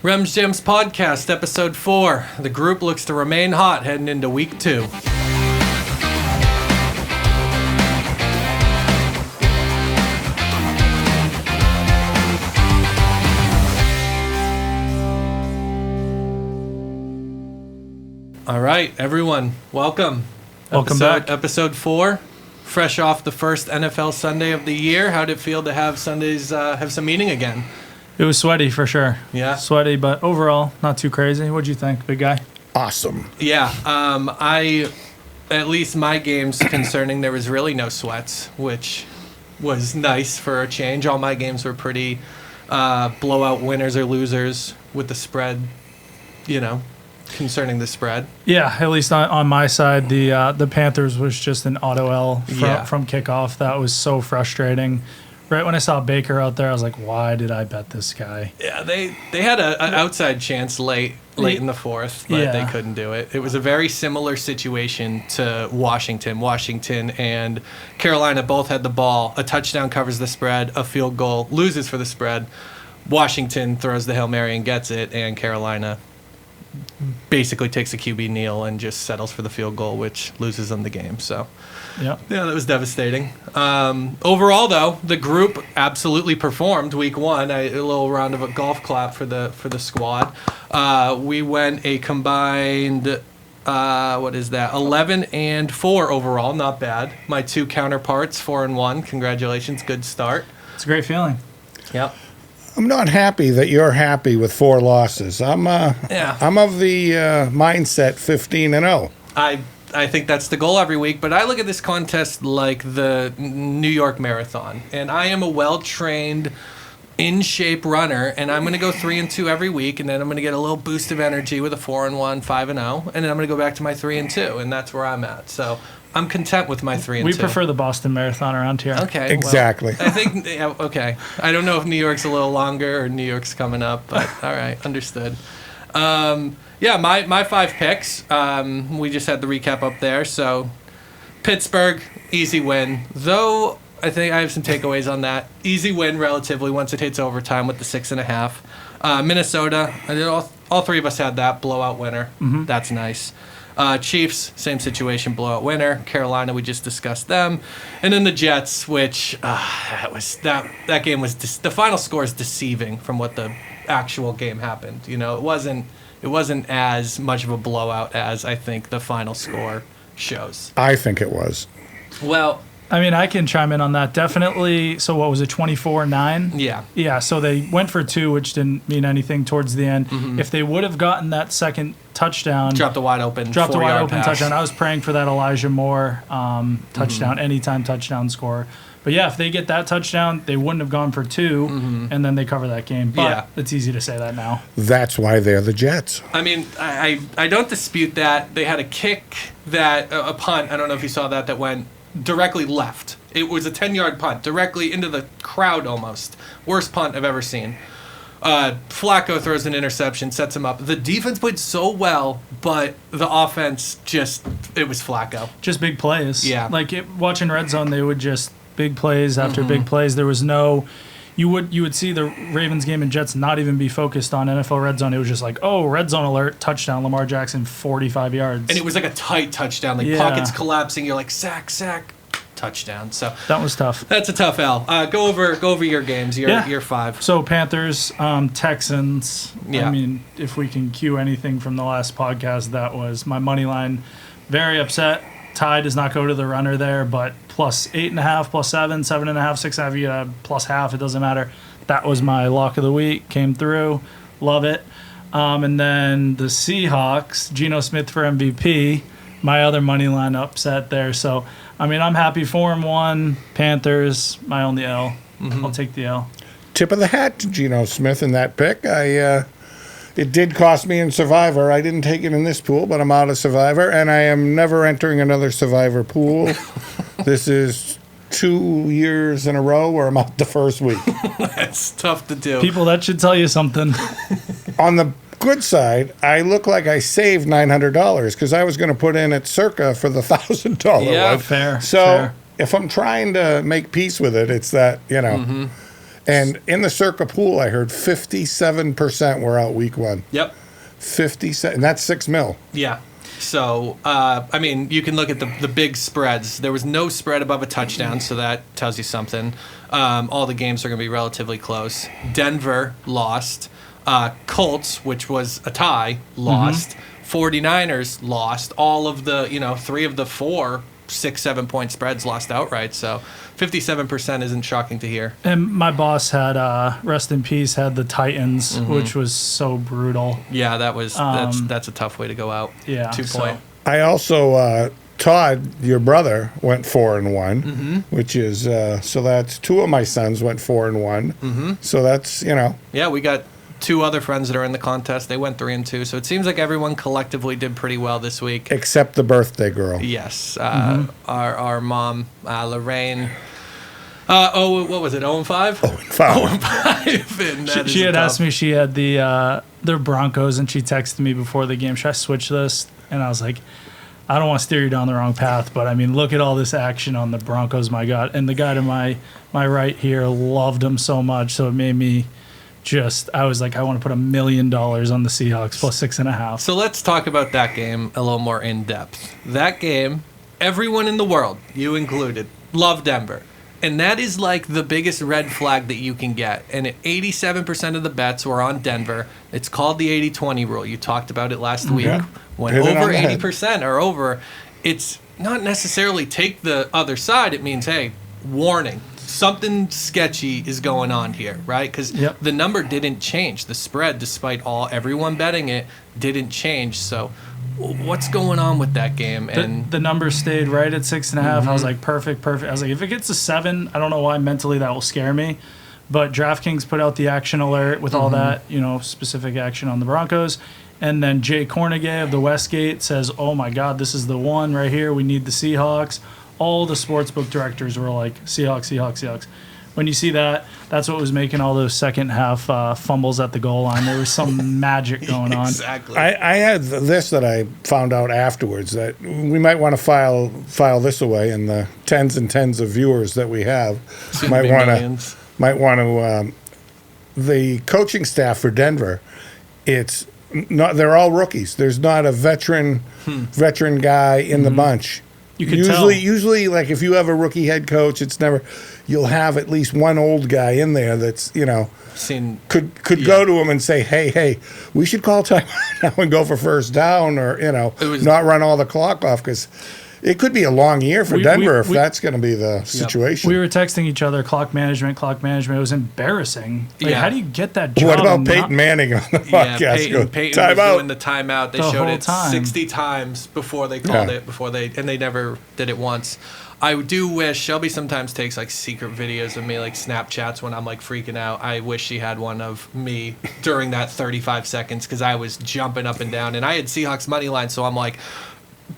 Rems Gems Podcast, Episode 4. The group looks to remain hot heading into Week 2. All right, everyone, welcome. Welcome back. Episode 4, fresh off the first NFL Sunday of the year. How'd it feel to have Sundays have some meaning again? It was sweaty for sure. Yeah. Sweaty, but overall, not too crazy. What'd you think, big guy? Awesome. Yeah. At least my games concerning, there was really no sweats, which was nice for a change. All my games were pretty blowout winners or losers with the spread, concerning the spread. Yeah, at least on my side, the Panthers was just an auto L from kickoff. That was so frustrating. Right when I saw Baker out there, I was like, why did I bet this guy? Yeah, they had an outside chance late in the fourth, but they couldn't do it. It was a very similar situation to Washington. Washington and Carolina both had the ball. A touchdown covers the spread. A field goal loses for the spread. Washington throws the Hail Mary and gets it, and Carolina basically takes a QB kneel and just settles for the field goal, which loses them the game. So, yeah, that was devastating. Overall, though, the group absolutely performed week one. A little round of a golf clap for the squad. We went a combined 11-4 overall. Not bad. My two counterparts 4-1. Congratulations, good start. It's a great feeling. Yep. I'm not happy that you're happy with 4 losses. I'm of the mindset 15-0. I think that's the goal every week, but I look at this contest like the New York Marathon, and I am a well-trained, in-shape runner, and I'm going to go 3-2 every week, and then I'm going to get a little boost of energy with a 4-1, 5-0, and then I'm going to go back to my 3-2, and that's where I'm at. So I'm content with my 3-2. We prefer the Boston Marathon around here. Okay. Exactly. Well, I think, okay. I don't know if New York's a little longer or New York's coming up, but all right, understood. My 5 picks, we just had the recap up there. So Pittsburgh, easy win. Though I think I have some takeaways on that. Easy win relatively once it hits overtime with the 6.5. Minnesota, all three of us had that blowout winner. Mm-hmm. That's nice. Chiefs, same situation, blowout winner. Carolina, we just discussed them, and then the Jets, which that game was the final score is deceiving from what the actual game happened. It wasn't as much of a blowout as I think the final score shows. I think it was. Well, I mean, I can chime in on that. Definitely. So what was it, 24-9? Yeah. Yeah, so they went for 2, which didn't mean anything towards the end. Mm-hmm. If they would have gotten that second touchdown. Dropped the wide open pass. Touchdown. I was praying for that Elijah Moore touchdown, anytime touchdown score. But yeah, if they get that touchdown, they wouldn't have gone for 2, and then they cover that game. But it's easy to say that now. That's why they're the Jets. I mean, I don't dispute that. They had a kick a punt, I don't know if you saw that went directly left. It was a 10-yard punt, directly into the crowd almost. Worst punt I've ever seen. Flacco throws an interception, sets him up. The defense played so well, but the offense it was Flacco. Just big plays. Yeah. Watching Red Zone, they would just big plays after big plays. There was no... You would see the Ravens game and Jets not even be focused on NFL Red Zone. It was just like, Red Zone alert, touchdown, Lamar Jackson, 45 yards. And it was like a tight touchdown. Pockets collapsing. You're like, sack, touchdown. So that was tough. That's a tough L. Go over your games, your 5. So Panthers, Texans. Yeah. I mean, if we can cue anything from the last podcast, that was my money line. Very upset. Tie does not go to the runner there, but plus 8.5, plus 7, 7.5, 6.5, you get plus half. It doesn't matter. That was my lock of the week. Came through. Love it. And then the Seahawks, Geno Smith for MVP. My other money line upset there. So, I mean, I'm happy 4-1. Panthers, my only L. Mm-hmm. I'll take the L. Tip of the hat to Geno Smith in that pick. It did cost me in Survivor. I didn't take it in this pool, but I'm out of Survivor, and I am never entering another Survivor pool. This is 2 years in a row where I'm out the first week. That's tough to do. People, that should tell you something. On the good side, I look like I saved $900 because I was going to put in at Circa for the $1,000 Yeah, one. fair. So if I'm trying to make peace with it, it's that, And in the Circa pool, I heard 57% were out week one. Yep. 57, and that's $6 million. Yeah. So, I mean, you can look at the big spreads. There was no spread above a touchdown, so that tells you something. All the games are going to be relatively close. Denver lost. Colts, which was a tie, lost. 49ers lost. All of the, 3 of the 4 6-7 point spreads lost outright. So 57% isn't shocking to hear. And my boss had, rest in peace, had the Titans, which was so brutal. Yeah, that's a tough way to go out. Yeah. 2 point. I also, Todd, your brother, went 4-1, which is, so that's 2 of my sons went 4-1. So that's, Yeah, we got 2 other friends that are in the contest. They went 3-2. So it seems like everyone collectively did pretty well this week. except the birthday girl. Yes. Our mom, Lorraine. What was it? 0-5? 0-5. And She had asked me, she had the Broncos, and she texted me before the game, should I switch this? And I was like, I don't want to steer you down the wrong path, but I mean, look at all this action on the Broncos, my God. And the guy to my right here loved them so much, so it made me I was like, I want to put $1 million on the Seahawks plus 6.5. So let's talk about that game a little more in depth. That game, everyone in the world, you included, loved Denver. And that is like the biggest red flag that you can get. And 87% of the bets were on Denver. It's called the 80-20 rule. You talked about it last week. When Hit it over on the head. 80% are over, it's not necessarily take the other side. It means, hey, warning. Something sketchy is going on here, right? Because the number didn't change. The spread, despite everyone betting it, didn't change. So what's going on with that game? And the number stayed right at 6.5. I was like, perfect. I was like, if it gets to 7, I don't know why mentally that will scare me. But DraftKings put out the action alert with all that, specific action on the Broncos. And then Jay Cornegay of the Westgate says, oh my God, this is the one right here. We need the Seahawks. All the sportsbook directors were like, Seahawks. When you see that, that's what was making all those second half fumbles at the goal line. There was some magic going on. Exactly. I had this that I found out afterwards, that we might want to file this away, and the tens and tens of viewers that we have might want to. The coaching staff for Denver, it's not. They're all rookies. There's not a veteran guy in the bunch. You could tell. Usually, like if you have a rookie head coach, it's never. You'll have at least one old guy in there that's could go to him and say, hey, we should call timeout now and go for first down, or not run all the clock off, because it could be a long year for Denver if that's going to be the situation. We were texting each other, clock management. It was embarrassing. How do you get that job? What about Peyton Manning on the podcast? Peyton was doing the timeout. They showed it time. 60 times before they called it, and they never did it once. I do wish Shelby sometimes takes like secret videos of me, like Snapchats when I'm like freaking out. I wish she had one of me during that 35 seconds, because I was jumping up and down, and I had Seahawks money line, so I'm like,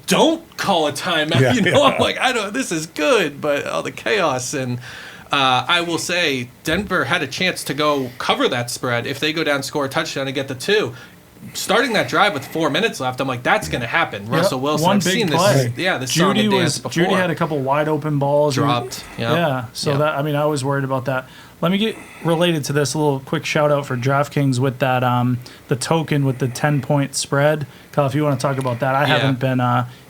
don't call a timeout. I'm like, this is good, but all the chaos. And I will say Denver had a chance to go cover that spread if they go down, score a touchdown, and get the 2. Starting that drive with 4 minutes left, I'm like, that's going to happen. Russell Wilson, one I've big seen play. this song and dance before. Judy had a couple wide open balls. Dropped. I was worried about that. Let me get related to this, a little quick shout out for DraftKings with that the token with the 10-point spread. Kyle, if you want to talk about that, I haven't been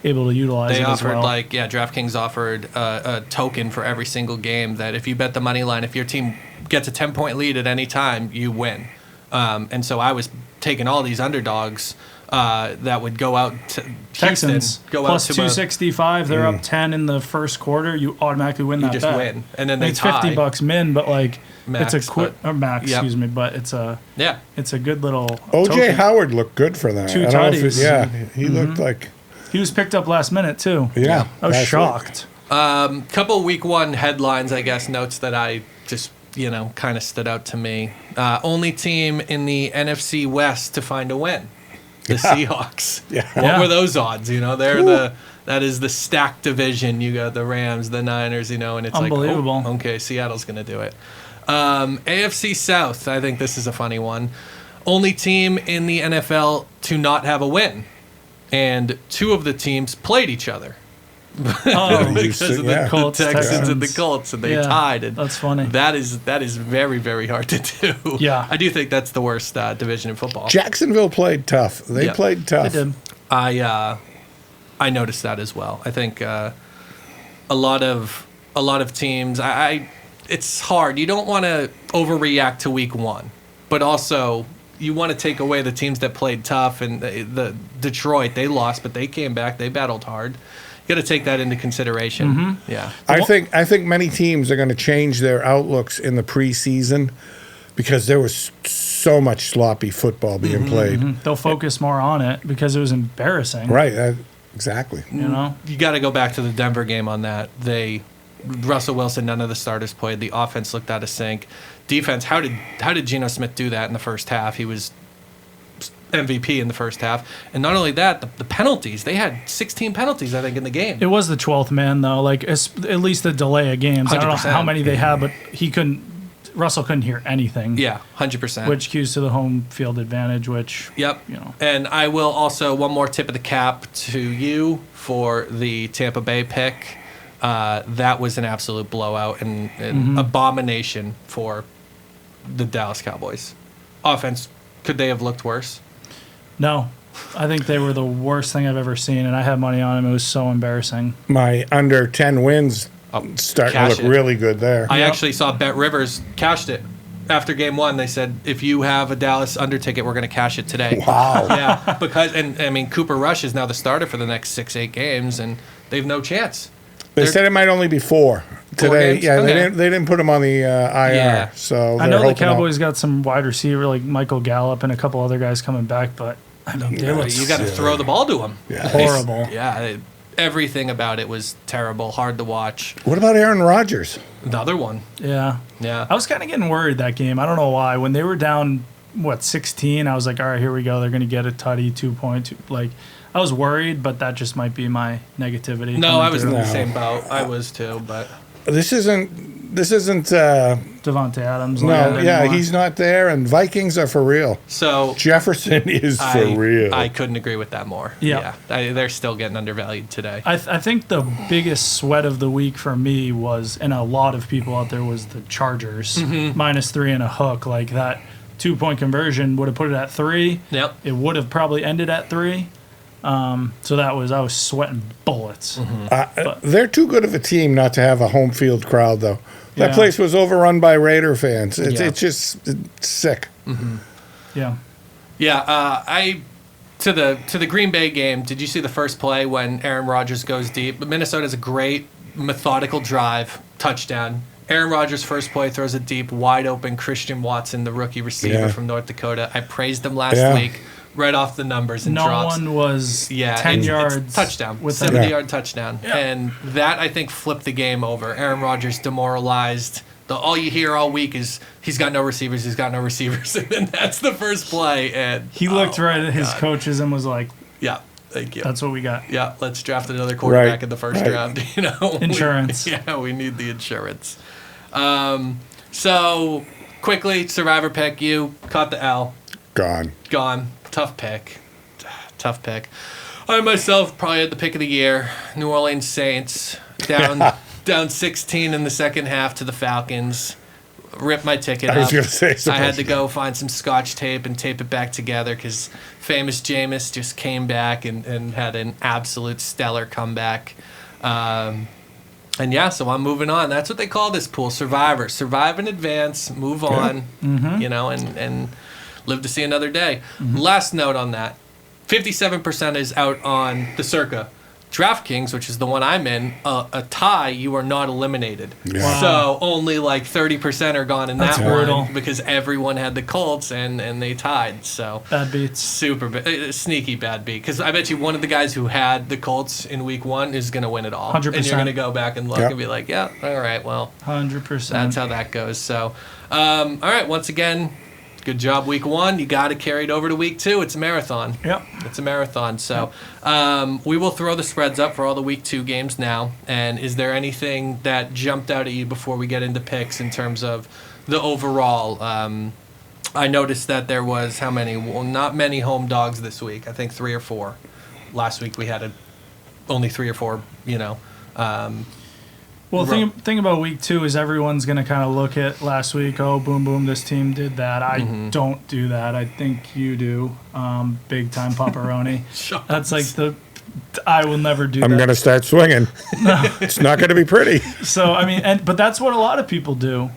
able to utilize it as well. DraftKings offered a token for every single game that if you bet the money line, if your team gets a 10-point lead at any time, you win. And so I was taking all these underdogs that would go out to Houston. Texans, plus 265. They're up 10 in the first quarter. You automatically win that bet. You just win. And then it's $50 min, but like max, it's a quick max, excuse me, but it's a good little OJ token. Howard looked good for that. 2 tutties. He looked like he was picked up last minute too. Yeah. I was shocked. Couple week 1 headlines, I guess, notes that I just kind of stood out to me. Only team in the NFC West to find a win. The Seahawks. What were those odds? That is the stacked division. You got the Rams, the Niners, and it's unbelievable. Like, okay, Seattle's going to do it. AFC South, I think this is a funny one. Only team in the NFL to not have a win. And 2 of the teams played each other. Oh, because of the Yeah. Colts, Texans and the Texans. Colts, and they Yeah, tied. And that's funny. That is very, very hard to do. Yeah. I do think that's the worst division in football. Jacksonville played tough. They Yeah. played They tough. did. I noticed that as well. I think a lot of teams. It's hard. You don't want to overreact to week one, but also you want to take away the teams that played tough. And the Detroit, they lost, but they came back. They battled hard. You got to take that into consideration. Mm-hmm. Yeah. I think many teams are going to change their outlooks in the preseason because there was so much sloppy football being played. They'll focus more on it because it was embarrassing. Right. Exactly. You know? You got to go back to the Denver game on that. Russell Wilson, none of the starters played. The offense looked out of sync. Defense, how did Geno Smith do that in the first half? He was MVP in the first half. And not only that, the penalties. They had 16 penalties, I think, in the game. It was the 12th man, though. Like, at least the delay of games. I don't know 100%. how many they had, but Russell couldn't hear anything. Yeah, 100%. Which cues to the home field advantage, which, Yep. you know. And I will also, one more tip of the cap to you for the Tampa Bay pick. That was an absolute blowout and abomination for the Dallas Cowboys. Offense, could they have looked worse? No. I think they were the worst thing I've ever seen, and I had money on them. It was so embarrassing. My under 10 wins starting to cash look it. really good there. I Yep. actually saw Bet Rivers cashed it. After game one, they said, if you have a Dallas under ticket, we're going to cash it today. Wow. Yeah, because, and I mean, Cooper Rush is now the starter for the next 6-8 games, and they have no chance. They They're- said it might only be 4 today. games? Yeah, Okay. they didn't put him on the IR. Yeah. So I they're know the hoping out. Cowboys got some wide receiver like Michael Gallup and a couple other guys coming back, but I mean, they look You got to throw the ball to him. Yeah. horrible. Yeah, everything about it was terrible, hard to watch. What about Aaron Rodgers? Another one. Yeah. Yeah. I was kind of getting worried that game. I don't know why. When they were down, 16, I was like, all right, here we go. They're going to get a tutty, 2-point. Like, I was worried, but that just might be my negativity. No, coming I was in through. the same boat. I was too, but This isn't. Devontae Adams. No, like that yeah, anymore. he's not there, and Vikings are for real. so Jefferson is for real. I couldn't agree with that more. Yeah. They're still getting undervalued today. I think the biggest sweat of the week for me was, and a lot of people out there, was the Chargers -3 and a hook. Like that 2-point conversion would have put it at 3. Yep. It would have probably ended at 3. So I was sweating bullets. They're too good of a team not to have a home field crowd, though. That Yeah. place was overrun by Raider fans. It's, Yeah. it's just sick. Yeah. Yeah, to the Green Bay game, did you see the first play when Aaron Rodgers goes deep? Minnesota's a great methodical drive, touchdown. Aaron Rodgers' first play throws it deep, wide open. Christian Watson, the rookie receiver Yeah. from North Dakota. I praised him last Yeah. week, right off the numbers and No drops. one was 10 it's yards touchdown, with 70-yard touchdown, and that I think flipped the game over. Aaron Rodgers demoralized. All you hear all week is he's got no receivers, and then that's the first play, and He looked right at his God. coaches and was like, Yeah, thank you. "That's what we got." Yeah, let's draft another quarterback Right, in the first right. round. You know, Insurance. We need the insurance. So quickly, survivor pick. You caught the L. Gone. Gone. Tough pick. I myself probably had the pick of the year. New Orleans Saints down 16 in the second half to the Falcons. Ripped my ticket I was up. gonna say I had to something. go find some Scotch tape and tape it back together because famous Jameis just came back and had an absolute stellar comeback. And yeah, so I'm moving on. That's what they call this pool, Survivor. Survive in advance, move on, you know, and live to see another day. Last note on that, 57% is out on the Circa. DraftKings, which is the one I'm in, a tie, you are not eliminated. Yeah. Wow. So only like 30% are gone in That's that brutal. one because everyone had the Colts and they tied. So Bad beats. super sneaky bad beat. Because I bet you one of the guys who had the Colts in week one is going to win it all. 100%. And you're going to go back and look Yep. and be like, yeah, all right, well, 100%. that's how that goes. So, all right, once again, good job week one. You got to carry it over to week two. It's a marathon. Yep. It's a marathon. So we will throw the spreads up for all the week two games now. And is there anything that jumped out at you before we get into picks in terms of the overall? I noticed that there was how many? Well, not many home dogs this week. I think 3 or 4. Last week we had a only 3 or 4, Well, the thing about week 2 is everyone's going to kind of look at last week. Oh, boom, boom, this team did that. I don't do that. I think you do. Big time pepperoni. That's like I will never do that. I'm going to start swinging. It's not going to be pretty. So, I mean, but that's what a lot of people do.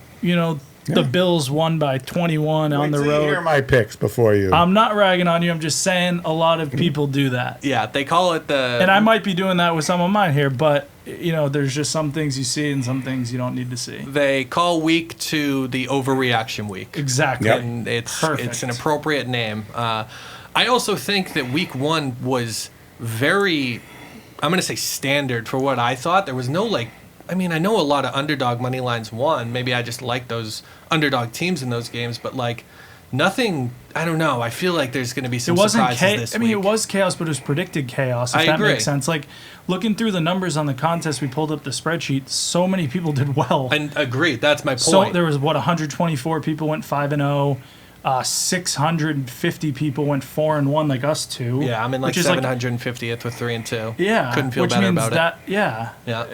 The Bills won by 21 on the road. Hear my picks before you. I'm not ragging on you. I'm just saying a lot of people do that. Yeah, they call it the... And I might be doing that with some of mine here, but, there's just some things you see and some things you don't need to see. They call week 2 the overreaction week. Exactly. Yep. And it's Perfect. an appropriate name. I also think that week 1 was very, I'm going to say standard for what I thought. There was no I know a lot of underdog money lines won. Maybe I just like those underdog teams in those games, but nothing. I don't know. I feel like there's going to be some surprises this week. It was chaos, but it was predicted chaos. If I that agree. makes sense. Looking through the numbers on the contest, we pulled up the spreadsheet. So many people did well. And agreed. That's my point. So there was 124 people went 5-0. 650 people went 4-1, like us two. Yeah, I'm in 750th with 3-2. Yeah, couldn't feel better about it. Yeah, Yeah,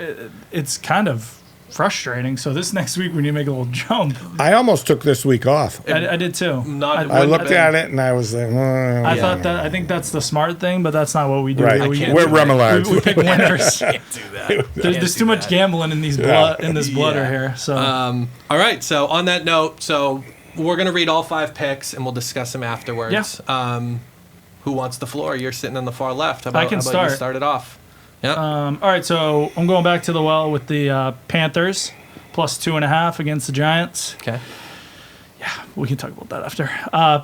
it's kind of frustrating. So this next week we need to make a little jump. I almost took this week off. I did too. I looked at it and I was like, I think that's the smart thing, but that's not what we do. right. We're Remelards. We pick winners. can't do that. There's too much gambling in these blooder here. So all right. So on that note, we're going to read all 5 picks, and we'll discuss them afterwards. Yeah. Who wants the floor? You're sitting on the far left. How I can about start. You start it off? Yep. all right, so I'm going back to the well with the Panthers, plus 2.5 against the Giants. Okay. Yeah, we can talk about that after.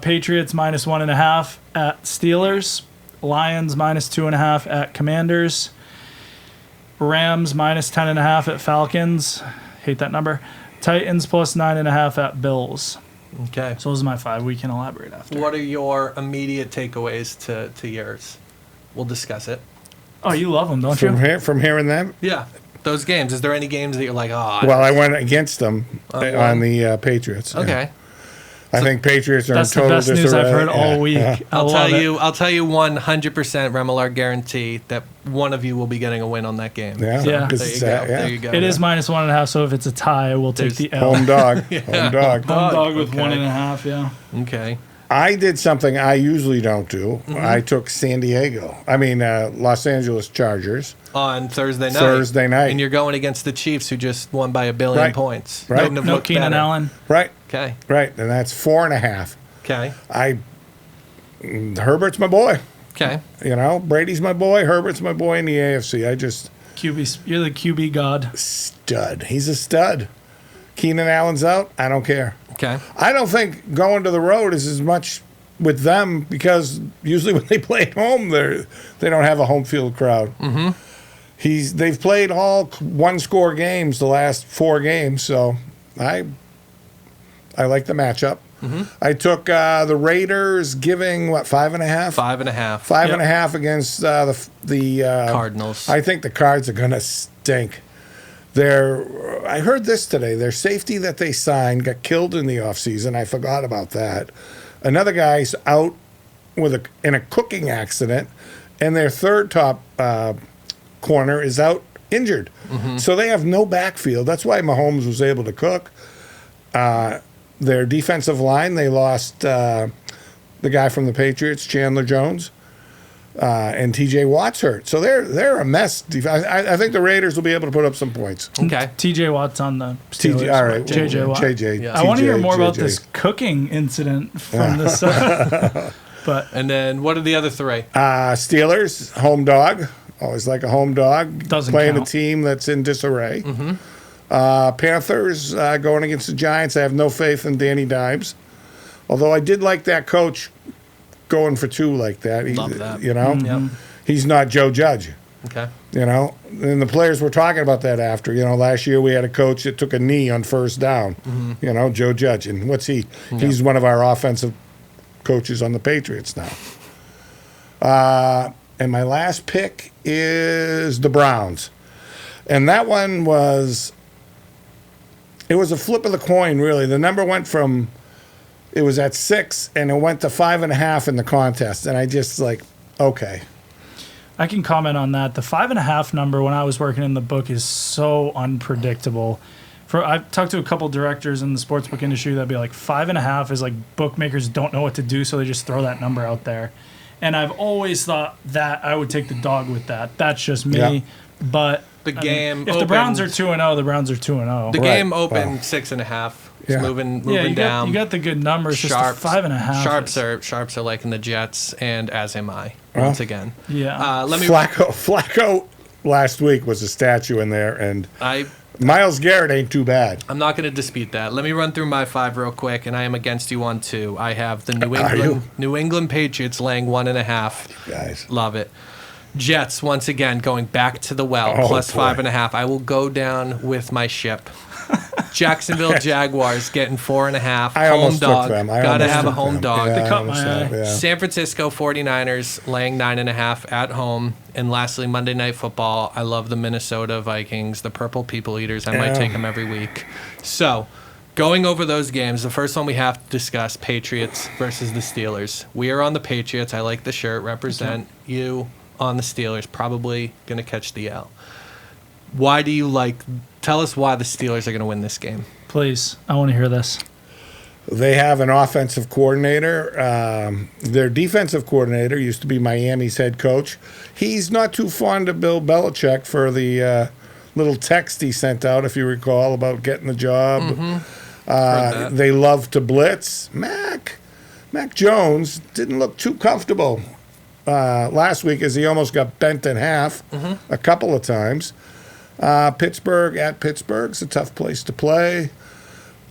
Patriots, minus 1.5 at Steelers. Lions, minus 2.5 at Commanders. Rams, minus 10.5 at Falcons. Hate that number. Titans, plus 9.5 at Bills. Okay. So those are my 5. We can elaborate after. What are your immediate takeaways to yours? We'll discuss it. Oh, you love them, don't you? From hearing them. Yeah. Those games. Is there any games that you're like, Well, I went against them on the Patriots. Okay. I think Patriots are in That's the total best news disarray. I've heard all week. I'll tell you 100% Remillard guarantee that one of you will be getting a win on that game. Yeah. Yeah. Because There you go. It is minus 1.5, so if it's a tie, we'll take the L. home dog. Home dog. Home dog with Okay. 1.5, yeah. Okay. I did something I usually don't do. Mm-hmm. I took Los Angeles Chargers. On Thursday night. And you're going against the Chiefs, who just won by 1 billion Right. points. Right. Couldn't have No looked Keenan better. Allen. Right. Okay. Right. And that's 4.5. Okay. Herbert's my boy. Okay. Brady's my boy. Herbert's my boy in the AFC. You're the QB god. Stud. He's a stud. Keenan Allen's out. I don't care. Okay. I don't think going to the road is as much with them because usually when they play at home, they don't have a home field crowd. Mm-hmm. They've played all 1-score games the last 4 games, so I like the matchup. Mm-hmm. I took the Raiders giving 5.5? 5.5. 5.5 against the Cardinals. I think the Cards are gonna stink. I heard this today. Their safety that they signed got killed in the offseason. I forgot about that. Another guy's out in a cooking accident, and their third top corner is out injured. Mm-hmm. So they have no backfield. That's why Mahomes was able to cook. Their defensive line, they lost the guy from the Patriots, Chandler Jones. And TJ Watt's hurt. So they're a mess. I think the Raiders will be able to put up some points. Okay. TJ Watt's on the Steelers. All right. JJ Watt. JJ. Yeah. I want to hear more about JJ. this cooking incident from this. But And then what are the other 3? Steelers, home dog. Always like a home dog. Doesn't playing count. a team that's in disarray. Mm-hmm. Panthers going against the Giants. I have no faith in Danny Dimes. Although I did like that coach going for 2 like that. Love that. Mm-hmm. He's not Joe Judge. Okay. And the players were talking about that after. Last year we had a coach that took a knee on first down. Mm-hmm. Joe Judge. And what's he? Yeah. He's one of our offensive coaches on the Patriots now. And my last pick is the Browns. And that one was a flip of the coin, really. The number went from, it was at 6, and it went to 5.5 in the contest. And I just okay. I can comment on that. The 5.5 number when I was working in the book is so unpredictable. I've talked to a couple directors in the sportsbook industry that'd be like 5.5 is like bookmakers don't know what to do, so they just throw that number out there. And I've always thought that I would take the dog with that. That's just me. Yeah. But if the Browns are 2-0, the Browns are 2-0. The game opened 6.5. It's moving down. You got the good numbers. Sharps, just 5.5. Sharps are liking the Jets, and as am I once again. Yeah. Flacco last week was a statue in there, and Myles Garrett ain't too bad. I'm not going to dispute that. Let me run through my 5 real quick, and I am against you on 2. I have the New England Patriots laying 1.5. Guys, love it. Jets once again going back to the well plus 5.5. I will go down with my ship. Jacksonville Jaguars getting 4.5. Home dog. Gotta have a home dog. They caught my eye. Yeah. San Francisco 49ers laying 9.5 at home. And lastly, Monday Night Football. I love the Minnesota Vikings, the Purple People Eaters. I might take them every week. So, going over those games, the first one we have to discuss, Patriots versus the Steelers. We are on the Patriots. I like the shirt. Represent you on the Steelers. Probably going to catch the L. Why do you tell us why the Steelers are going to win this game? Please, I want to hear this. They have an offensive coordinator. Their defensive coordinator used to be Miami's head coach. He's not too fond of Bill Belichick for the little text he sent out, if you recall, about getting the job. Mm-hmm. They love to blitz. Mac Jones didn't look too comfortable last week as he almost got bent in half a couple of times. Pittsburgh's a tough place to play.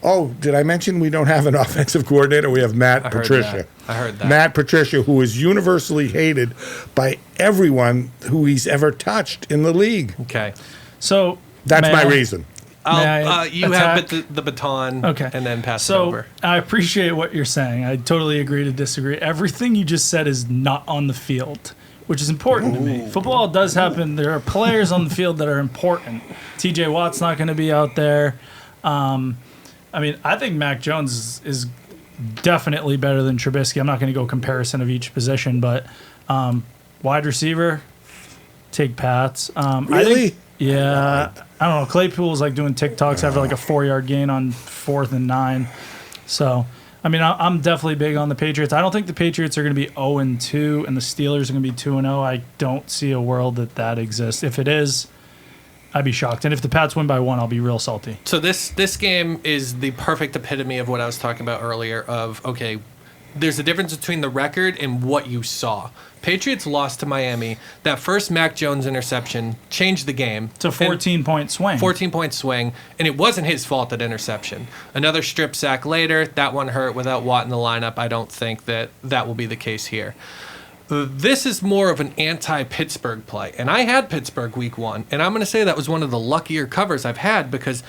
Oh, did I mention we don't have an offensive coordinator? We have Matt Patricia. I heard that. Matt Patricia, who is universally hated by everyone who he's ever touched in the league. Okay. So that's my reason. You have the baton and then pass it over. I appreciate what you're saying. I totally agree to disagree. Everything you just said is not on the field, which is important to me. Football does happen. There are players on the field that are important. TJ Watt's not going to be out there. I think Mac Jones is definitely better than Trubisky. I'm not going to go comparison of each position, but wide receiver, take Pats. Really? I don't know. Claypool's doing TikToks after a 4-yard gain on 4th and 9. So, I'm definitely big on the Patriots. I don't think the Patriots are going to be 0-2 and the Steelers are going to be 2-0. I don't see a world that exists. If it is, I'd be shocked. And if the Pats win by 1, I'll be real salty. So this game is the perfect epitome of what I was talking about earlier of, okay, there's a difference between the record and what you saw. Patriots lost to Miami. That first Mac Jones interception changed the game. It's a 14-point swing. 14-point swing, and it wasn't his fault, that interception. Another strip sack later, that one hurt without Watt in the lineup. I don't think that will be the case here. This is more of an anti-Pittsburgh play. And I had Pittsburgh week 1, and I'm going to say that was one of the luckier covers I've had because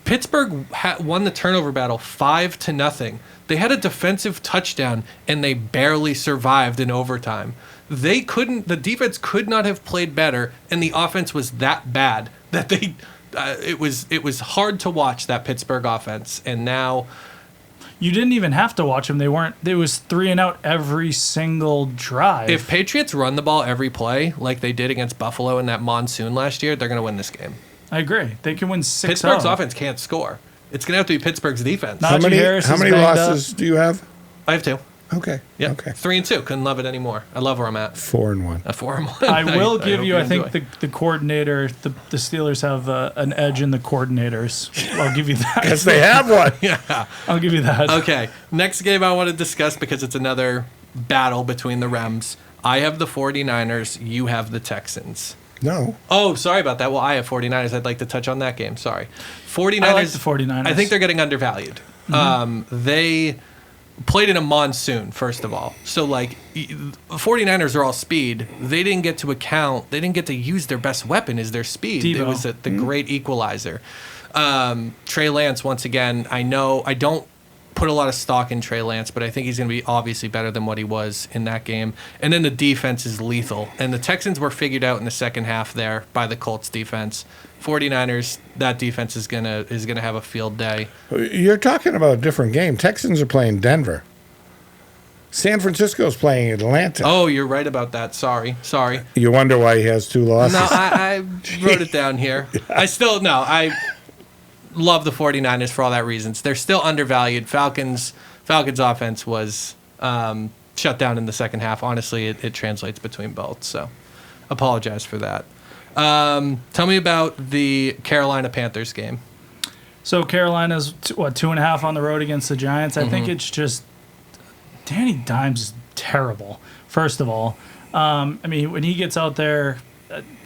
Pittsburgh won the turnover battle 5-0. They had a defensive touchdown, and they barely survived in overtime. The defense could not have played better, and the offense was that bad that it was hard to watch, that Pittsburgh offense. And now you didn't even have to watch them. It was 3-and-out every single drive. If Patriots run the ball every play like they did against Buffalo in that monsoon last year, they're going to win this game. I agree. They can win 6-0. Pittsburgh's offense can't score. It's going to have to be Pittsburgh's defense. How many losses do you have? I have 2. Okay. Yeah. Okay. 3-2. Couldn't love it anymore. I love where I'm at. 4-1. 4-1. I will give you. I think the coordinator. The Steelers have an edge in the coordinators. I'll give you that. Because they have one. Yeah. I'll give you that. Okay. Next game I want to discuss because it's another battle between the Rems. I have the 49ers. You have the Texans. No. Oh, sorry about that. Well, I have 49ers. I'd like to touch on that game. Sorry. 49ers. I like the 49ers. I think they're getting undervalued. Mm-hmm. They played in a monsoon, first of all. So, 49ers are all speed. They didn't get to use their best weapon is their speed. Debo. It was the great equalizer. Trey Lance, once again, I don't put a lot of stock in Trey Lance, but I think he's going to be obviously better than what he was in that game. And then the defense is lethal. And the Texans were figured out in the second half there by the Colts defense. 49ers, that defense is gonna have a field day. You're talking about a different game. Texans are playing Denver. San Francisco's playing Atlanta. Oh, you're right about that. Sorry. You wonder why he has 2 losses. No, I wrote it down here. I love the 49ers for all that reasons. They're still undervalued. Falcons' offense was shut down in the second half. Honestly, it translates between both. So, apologize for that. Tell me about the Carolina Panthers game. So Carolina's 2.5 on the road against the Giants. I think it's just Danny Dimes is terrible. First of all, I mean, when he gets out there,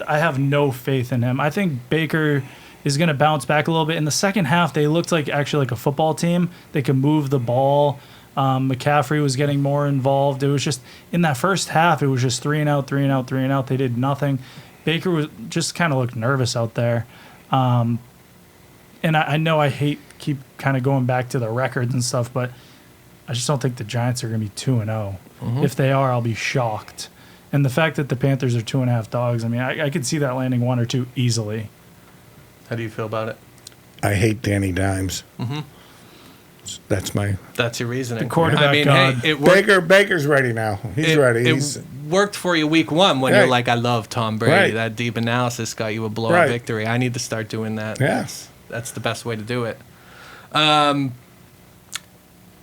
I have no faith in him. I think Baker is going to bounce back a little bit. In the second half, they looked like a football team. They could move the ball. McCaffrey was getting more involved. It was just in that first half, it was just 3 and out, 3 and out, 3 and out. They did nothing. Baker was just kind of looked nervous out there. And I know I keep kind of going back to the records and stuff, but I just don't think the Giants are going to be 2-0. If they are, I'll be shocked. And the fact that the Panthers are 2.5 dogs, I mean, I could see that landing 1 or 2 easily. How do you feel about it? I hate Danny Dimes. That's your reasoning. The quarterback god. Hey, it worked. Baker's ready now. He's ready. It worked for you week 1 when you're like, I love Tom Brady. Right. That deep analysis got you a blowout victory. I need to start doing that. Yes. That's the best way to do it. I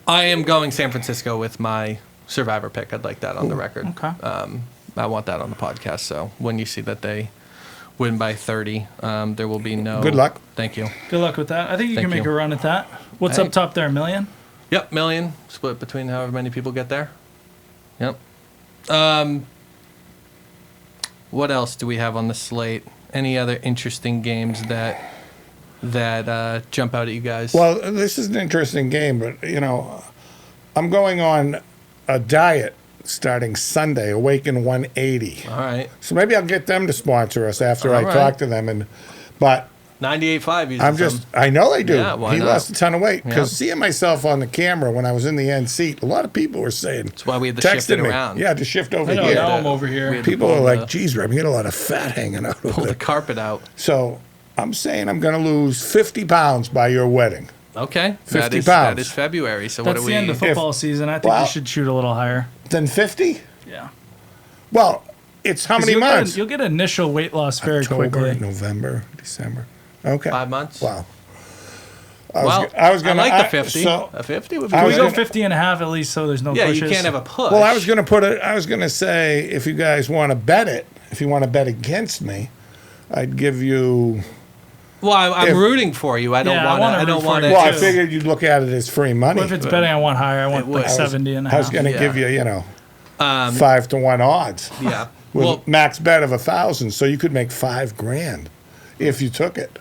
am going San Francisco with my Survivor pick. I'd like that on the record. Okay. I want that on the podcast. So when you see that they win by 30, there will be no... Good luck. Thank you. Good luck with that. I think you Thank can make you. a run at that. What's up top there, $1 million? Yep, $1 million. Split between however many people get there. Yep. What else do we have on the slate? Any other interesting games that jump out at you guys? Well, this is an interesting game, but, I'm going on a diet starting Sunday, Awaken 180. All right. So maybe I'll get them to sponsor us after I right. talk to them. But 98.5. I know they do. Yeah, why he not? lost a ton of weight. Because Yeah. seeing myself on the camera when I was in the end seat, a lot of people were saying, That's why we had to shift it texting me. around. Yeah, to shift over I know, here. now I'm over We here. had to People pull are like, the- geez, Rem, you got a lot of fat hanging out over pull the there. carpet out. So I'm saying I'm going to lose 50 pounds by your wedding. Okay. 50 That pounds. is February. So That's what do the we... end of football season. I think you should shoot a little higher. Then 50? Yeah. Well, it's how many months? You'll get initial weight loss very October, quickly. November, December. Okay. 5 months? Wow. I like the 50. So, A 50 would be I Can was we go gonna- 50 and a half at least so there's no Yeah, pushes? you can't have a push. well, I was going to say, if you guys want to bet it, if you want to bet against me, I'd give you. Well, I'm if- rooting for you. I don't Yeah, I want wanna to. I don't root for want you to. Well, I too. figured you'd look at it as free money. Well, if it's betting, I want higher. I want It would. like 70 and a I was half. going to Yeah. give you, 5 to 1 odds. Yeah. With Well, max bet of 1,000, so you could make $5,000 if you took it.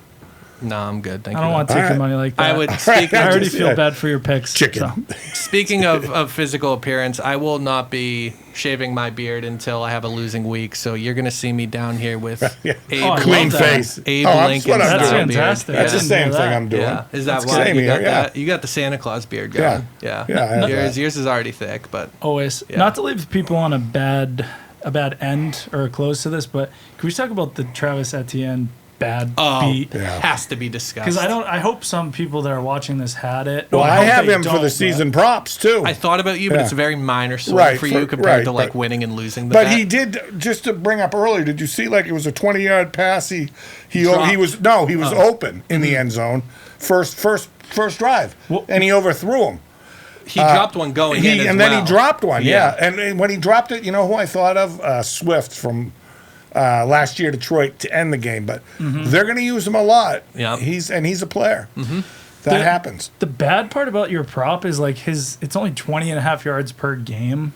no, I'm good. Thank I you. don't want to take All your right. money like that. I would. right. Speaking, I already Just, feel yeah. bad for your picks. Chicken. so. speaking of physical appearance, I will not be shaving my beard until I have a losing week. So you're going to see me down here with Yeah. Abe, Oh, I Clean love that. face. Abe that's Lincoln what I'm That's doing. beard. fantastic. That's I the didn't same know thing that. I'm doing. Yeah, is that That's why same you here, got yeah. that? You got the Santa Claus beard Yeah. going. Yeah, Yeah, I have Yours, that. yours is already thick, but Always. Yeah. Not to leave people on a bad end or close to this, but can we talk about the Travis Etienne bad beat? Yeah. has to be discussed. Because I hope some people that are watching this had it. Well, I I hope have they him for don't, the but- season props, too. I thought about you, but Yeah. it's a very minor swing Right, for you compared to right, like but- winning and losing. But that- he did, just to bring up earlier, did you see like it was a 20-yard pass? He Dropped. was open in the end zone first drive, Well- and he overthrew him. he dropped one going in, Then he dropped one. Yeah. Yeah, and when he dropped it, you know who I thought of? Swift from last year, Detroit, to end the game. But they're going to use him a lot. Yeah. He's a player. That happens. The bad part about your prop is like it's only 20 and a half yards per game.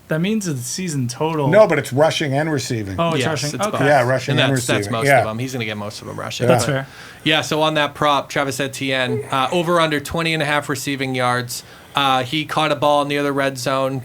That means the season total. No, but it's rushing and receiving. Oh, it's Yes, rushing. it's okay. both. Yeah, rushing and and that's receiving. most Yeah. of them. He's going to get most of them rushing. That's but- fair. Yeah, so on that prop, Travis Etienne, over under 20 and a half receiving yards. He caught a ball near the red zone,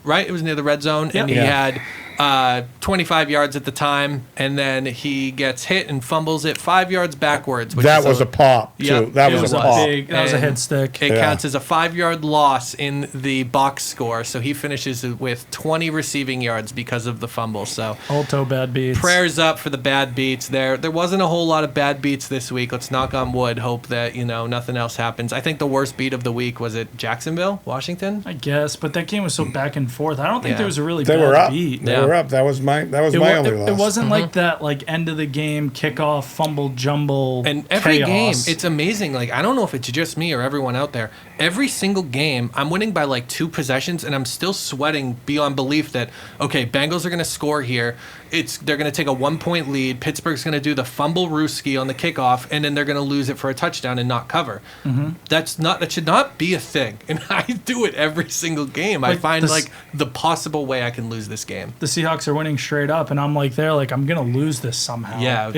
right? It was near the red zone, and he Yep. had 25 yards at the time, and then he gets hit and fumbles it 5 yards backwards. Which That is was a pop, too. Yep, that it was a was pop. That was a And head stick. It Yeah. counts as a 5-yard loss in the box score, so he finishes with 20 receiving yards because of the fumble. So Old toe bad beats. prayers up for the bad beats there. There wasn't a whole lot of bad beats this week. Let's knock on wood. Hope that, nothing else happens. I think the worst beat of the week was at Jacksonville, Washington. I guess, but that game was so back and forth. I don't think Yeah. there was a really They bad were up. beat. They Yeah. were up. That was my only loss. It wasn't like that, like end of the game kickoff fumble jumble. And every chaos. game, it's amazing. Like, I don't know if it's just me or everyone out there. Every single game, I'm winning by like 2 possessions, and I'm still sweating beyond belief that, okay, Bengals are going to score here. They're going to take a 1-point lead. Pittsburgh's going to do the fumble Ruski on the kickoff, and then they're going to lose it for a touchdown and not cover. Mm-hmm. That should not be a thing. And I do it every single game. I Like, find this- like the possible way I can lose this game. the Seahawks are winning straight up, and I'm like, I'm gonna lose this somehow. Yeah,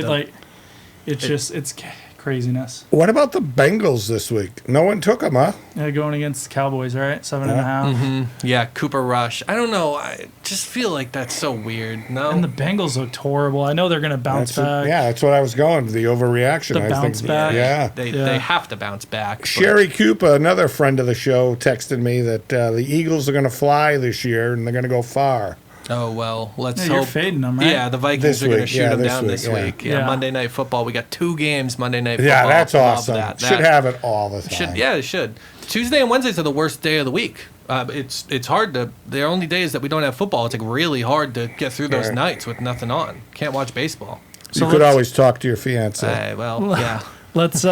it's craziness. What about the Bengals this week? No one took them, huh? Yeah, going against the Cowboys, right? 7.5. Yeah, Cooper Rush. I don't know. I just feel like that's so weird. No. And the Bengals looked horrible. I know they're gonna bounce back. That's what I was going. The overreaction. The I bounce think. back. Yeah. They have to bounce back. but- Sherry Cooper, another friend of the show, texted me that the Eagles are going to fly this year and they're going to go far. Oh, well, let's Yeah, hope. you're fading them, right? Yeah, the Vikings This are going to week, shoot yeah, them this down week, this yeah. week. Yeah, Yeah. Monday Night Football. We got 2 games Monday Night Football. Yeah, that's Love awesome. that. Should have it all the time. It should. Tuesday and Wednesdays are the worst day of the week. It's hard to. They're only days that we don't have football. It's like really hard to get through those Right. nights with nothing on. Can't watch baseball. You could always talk to your fiance. Yeah. Let's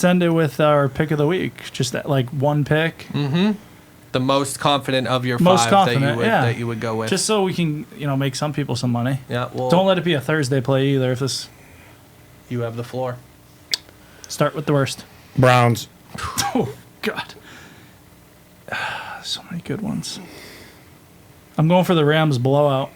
end it with our pick of the week. Just like one pick, The most confident of your Most 5 confident, yeah. that you would go with. just so we can make some people some money. yeah. Well, Don't let it be a Thursday play either. If this you have the floor. start with the worst. Browns. Oh God, so many good ones. I'm going for the Rams blowout.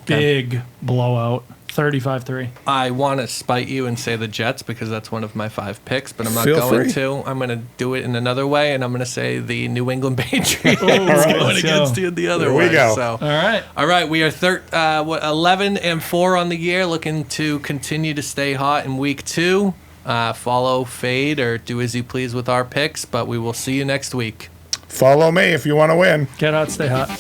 Okay. Big blowout. 35-3. I want to spite you and say the Jets because that's one of my 5 picks, but I'm not Feel going free. to. I'm going to do it in another way, and I'm going to say the New England Patriots All right, going let's against go. you the other There we way. go. So. All right. We are 11-4 on the year, looking to continue to stay hot in week 2. Follow, fade, or do as you please with our picks, but we will see you next week. Follow me if you want to win. Get out, stay hot.